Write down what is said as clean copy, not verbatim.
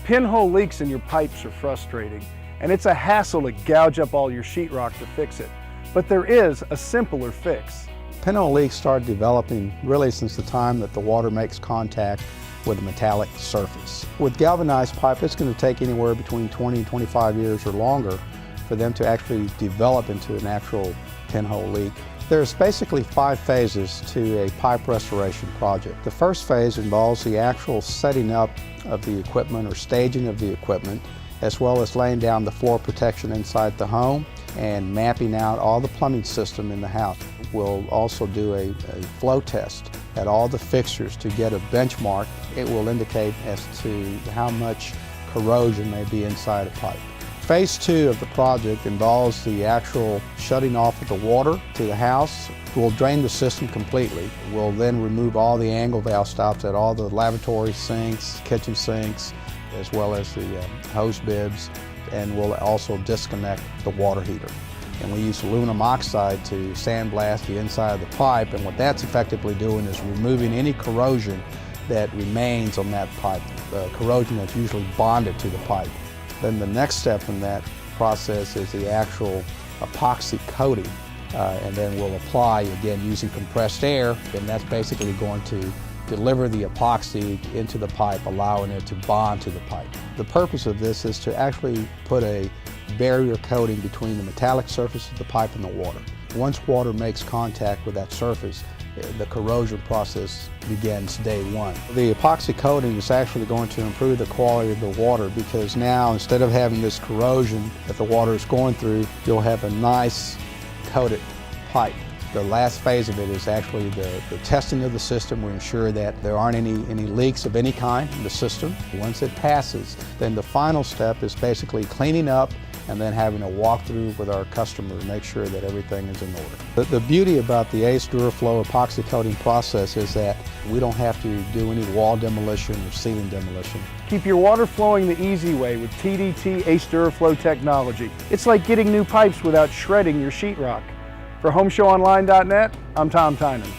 Pinhole leaks in your pipes are frustrating, and it's a hassle to gouge up all your sheetrock to fix it. But there is a simpler fix. Pinhole leaks started developing really since the time that the water makes contact with a metallic surface. With galvanized pipe, it's going to take anywhere between 20 and 25 years or longer for them to actually develop into an actual pinhole leak. There's basically 5 phases to a pipe restoration project. The first phase involves the actual setting up of the equipment or staging of the equipment, as well as laying down the floor protection inside the home and mapping out all the plumbing system in the house. We'll also do a flow test at all the fixtures to get a benchmark. It will indicate as to how much corrosion may be inside a pipe. Phase 2 of the project involves the actual shutting off of the water to the house. We'll drain the system completely. We'll then remove all the angle valve stops at all the lavatory sinks, kitchen sinks, as well as the hose bibs, and we'll also disconnect the water heater. And we use aluminum oxide to sandblast the inside of the pipe, and what that's effectively doing is removing any corrosion that remains on that pipe, the corrosion that's usually bonded to the pipe. Then the next step in that process is the actual epoxy coating, and then we'll apply, again, using compressed air, and that's basically going to deliver the epoxy into the pipe, allowing it to bond to the pipe. The purpose of this is to actually put a barrier coating between the metallic surface of the pipe and the water. Once water makes contact with that surface, the corrosion process begins day one. The epoxy coating is actually going to improve the quality of the water, because now, instead of having this corrosion that the water is going through, you'll have a nice coated pipe. The last phase of it is actually the testing of the system. We ensure that there aren't any leaks of any kind in the system. Once it passes, then the final step is basically cleaning up and then having a walkthrough with our customer to make sure that everything is in order. The beauty about the ACE Duraflo epoxy coating process is that we don't have to do any wall demolition or ceiling demolition. Keep your water flowing the easy way with TDT ACE Duraflo technology. It's like getting new pipes without shredding your sheetrock. For HomeshowOnline.net, I'm Tom Tynan.